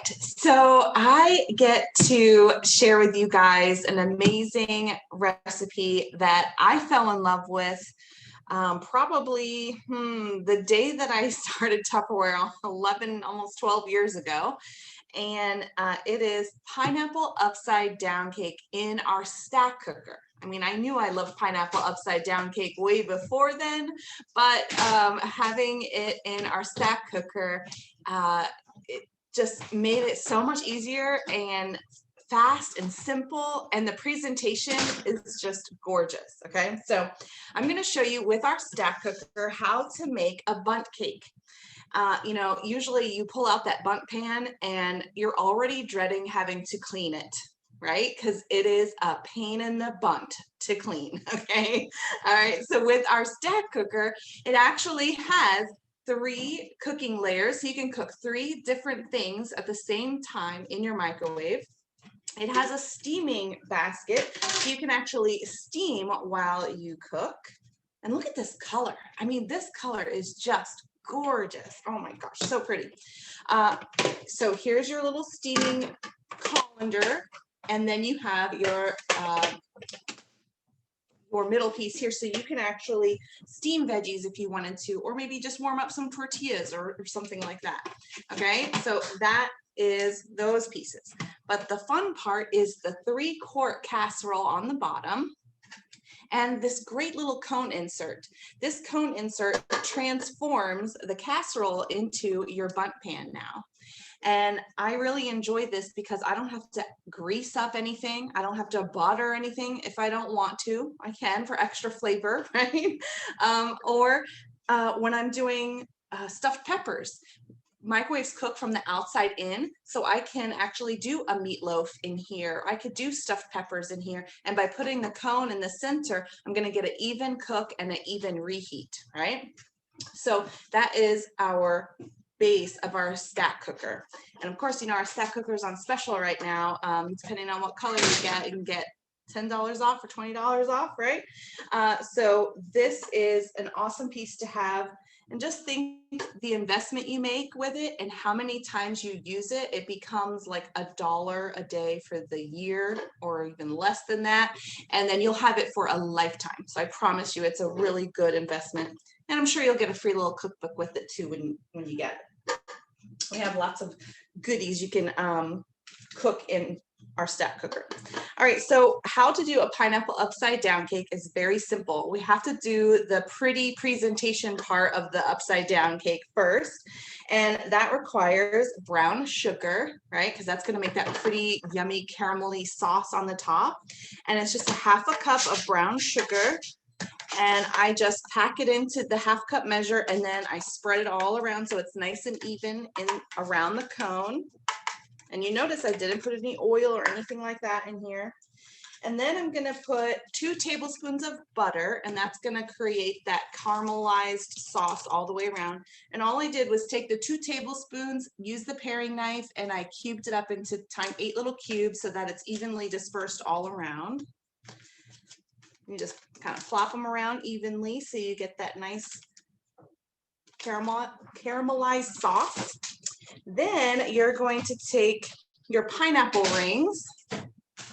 right, so I get to share with you guys an amazing recipe that I fell in love with probably the day that I started Tupperware 11, almost 12 years ago. And it is pineapple upside down cake in our stack cooker. I mean, I knew I loved pineapple upside down cake way before then, but having it in our stack cooker, it just made it so much easier and fast and simple, and the presentation is just gorgeous. Okay, so I'm going to show you with our stack cooker how to make a bundt cake. Usually you pull out that bundt pan and you're already dreading having to clean it, right? Because it is a pain in the butt to clean. Okay, all right, so with our stack cooker, it actually has 3 cooking layers, so you can cook 3 different things at the same time in your microwave. It has a steaming basket, so you can actually steam while you cook. And look at this color. I mean, this color is just gorgeous. Oh my gosh, so pretty. So here's your little steaming colander, and then you have your middle piece here, so you can actually steam veggies if you wanted to, or maybe just warm up some tortillas or something like that. Okay, so that is those pieces. But the fun part is the 3-quart casserole on the bottom, and this great little cone insert. This cone insert transforms the casserole into your bundt pan now. And I really enjoy this because I don't have to grease up anything. I don't have to butter anything. If I don't want to, I can for extra flavor, right? Or when I'm doing stuffed peppers, microwaves cook from the outside in, so I can actually do a meatloaf in here. I could do stuffed peppers in here, and by putting the cone in the center, I'm going to get an even cook and an even reheat, right? So that is our base of our stack cooker. And of course, our stack cooker is on special right now. Depending on what color you can get $10 off or $20 off, right? So this is an awesome piece to have. And just think the investment you make with it and how many times you use it, it becomes like $1 a day for the year or even less than that. And then you'll have it for a lifetime. So I promise you, it's a really good investment. And I'm sure you'll get a free little cookbook with it too when you get it. We have lots of goodies you can cook in our stack cooker. All right, so how to do a pineapple upside down cake is very simple. We have to do the pretty presentation part of the upside down cake first, and that requires brown sugar, right? Because that's going to make that pretty yummy caramelly sauce on the top. And it's just a 1/2 cup of brown sugar. And I just pack it into the 1/2 cup measure, and then I spread it all around so it's nice and even around the cone. And you notice I didn't put any oil or anything like that in here. And then I'm going to put 2 tablespoons of butter, and that's going to create that caramelized sauce all the way around. And all I did was take the 2 tablespoons, use the paring knife, and I cubed it up into 8 little cubes so that it's evenly dispersed all around. You just kind of flop them around evenly so you get that nice caramelized sauce. Then you're going to take your pineapple rings,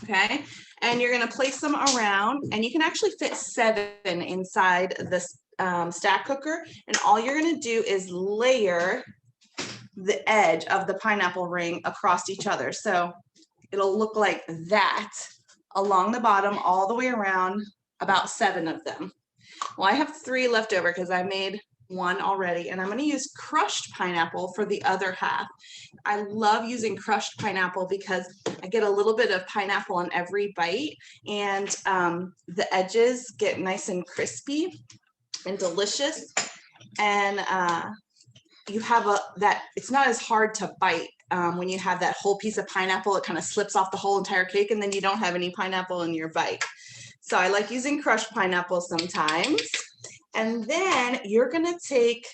okay, and you're going to place them around, and you can actually fit 7 inside this stack cooker, and all you're going to do is layer the edge of the pineapple ring across each other. So it'll look like that along the bottom all the way around, about 7 of them. Well, I have 3 left over because I made 1 already, and I'm going to use crushed pineapple for the other half. I love using crushed pineapple because I get a little bit of pineapple on every bite, and the edges get nice and crispy and delicious, and you have it's not as hard to bite when you have that whole piece of pineapple. It kind of slips off the whole entire cake, and then you don't have any pineapple in your bite. So I like using crushed pineapple sometimes. And then you're going to take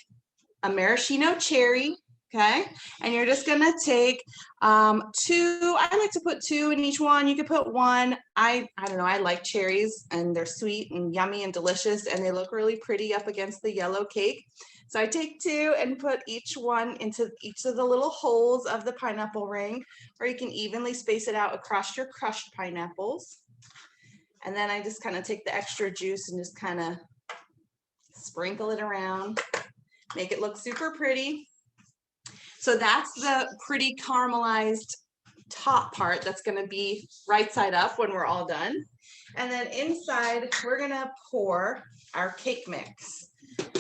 a maraschino cherry, okay? And you're just going to take 2, I like to put 2 in each one. You could put 1. I don't know, I like cherries, and they're sweet and yummy and delicious, and they look really pretty up against the yellow cake. So I take 2 and put each one into each of the little holes of the pineapple ring, or you can evenly space it out across your crushed pineapples. And then I just kind of take the extra juice and just kind of sprinkle it around, make it look super pretty. So that's the pretty caramelized top part that's going to be right side up when we're all done. And then inside, we're going to pour our cake mix.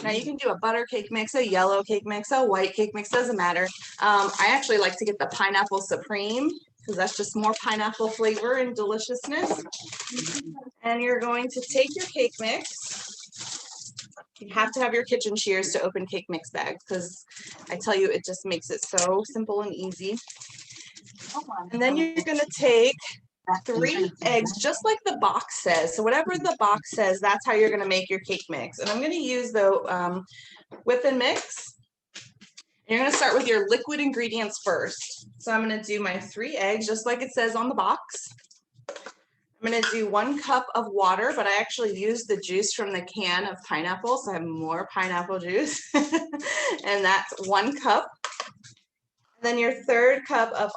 Now you can do a butter cake mix, a yellow cake mix, a white cake mix, doesn't matter. I actually like to get the pineapple supreme because that's just more pineapple flavor and deliciousness. And you're going to take your cake mix. You have to have your kitchen shears to open cake mix bags because I tell you, it just makes it so simple and easy. And then you're going to take 3 eggs, just like the box says. So whatever the box says, that's how you're going to make your cake mix. And I'm going to use the whip and mix. You're going to start with your liquid ingredients first. So I'm going to do my 3 eggs, just like it says on the box. I'm going to do 1 cup of water, but I actually used the juice from the can of pineapple, so I have more pineapple juice. And that's 1 cup. And then your 3rd cup of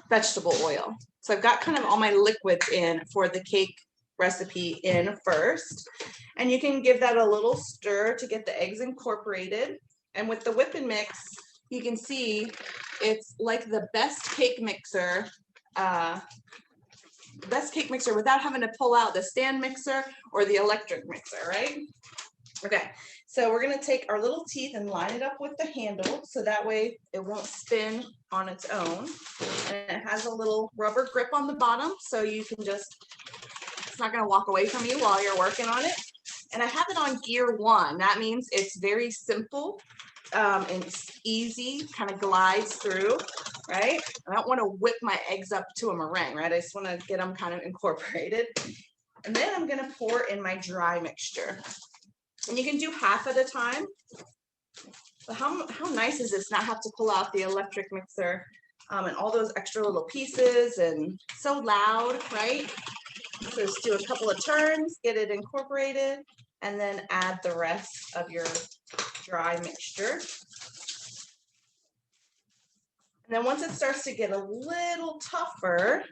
vegetable oil. So I've got kind of all my liquids in for the cake recipe in first. And you can give that a little stir to get the eggs incorporated. And with the whip and mix, you can see it's like the best cake mixer without having to pull out the stand mixer or the electric mixer, right? Okay, so we're gonna take our little teeth and line it up with the handle so that way it won't spin on its own. And it has a little rubber grip on the bottom so you can just, it's not gonna walk away from you while you're working on it. And I have it on gear 1. That means it's very simple and it's easy, kind of glides through, right? I don't want to whip my eggs up to a meringue, right? I just want to get them kind of incorporated. And then I'm going to pour in my dry mixture. And you can do half at a time. But how nice is this not have to pull out the electric mixer and all those extra little pieces and so loud, right? So just do a couple of turns, get it incorporated, and then add the rest of your dry mixture. And then once it starts to get a little tougher,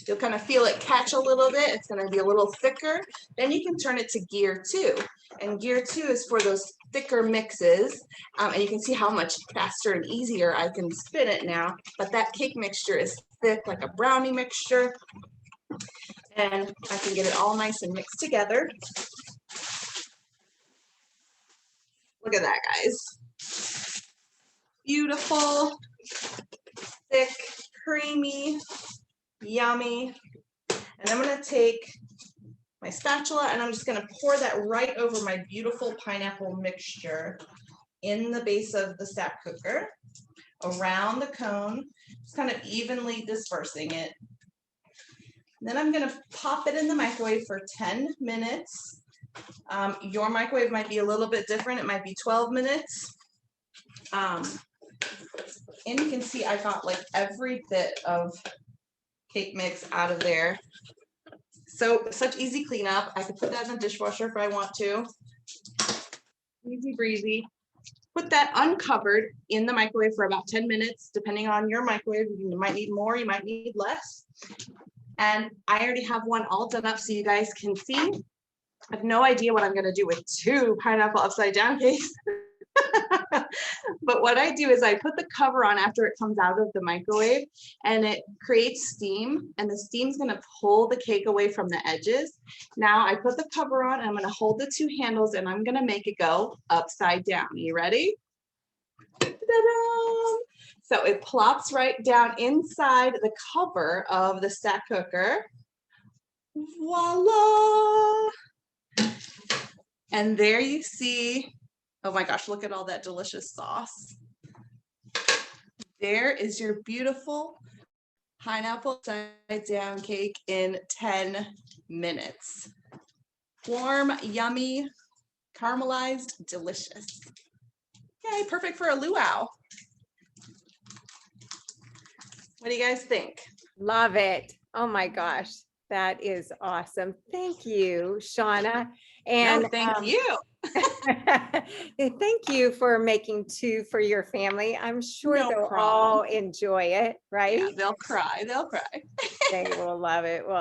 you'll kind of feel it catch a little bit. It's going to be a little thicker. Then you can turn it to gear 2. And gear 2 is for those thicker mixes. And you can see how much faster and easier I can spin it now. But that cake mixture is thick, like a brownie mixture. And I can get it all nice and mixed together. Look at that, guys. Beautiful, thick, creamy, yummy. And I'm going to take my spatula and I'm just going to pour that right over my beautiful pineapple mixture in the base of the stack cooker, around the cone, just kind of evenly dispersing it. And then I'm going to pop it in the microwave for 10 minutes. Your microwave might be a little bit different. It might be 12 minutes. And you can see I got like every bit of cake mix out of there. So such easy cleanup. I could put that in the dishwasher if I want to. Easy breezy. Put that uncovered in the microwave for about 10 minutes, depending on your microwave. You might need more, you might need less. And I already have one all done up so you guys can see. I have no idea what I'm going to do with 2 pineapple upside down cakes. But what I do is I put the cover on after it comes out of the microwave and it creates steam, and the steam's going to pull the cake away from the edges. Now I put the cover on and I'm going to hold the 2 handles and I'm going to make it go upside down. Are you ready? Ta-da! So it plops right down inside the cover of the stack cooker. Voila! And there you see, oh my gosh, look at all that delicious sauce. There is your beautiful pineapple upside down cake in 10 minutes. Warm, yummy, caramelized, delicious. Yay, perfect for a luau. What do you guys think? Love it. Oh my gosh, that is awesome. Thank you, Shana. And no, thank you. Thank you for making 2 for your family. I'm sure No they'll problem. all enjoy it, right? Yeah, they'll cry. They'll cry. They will love it. Well,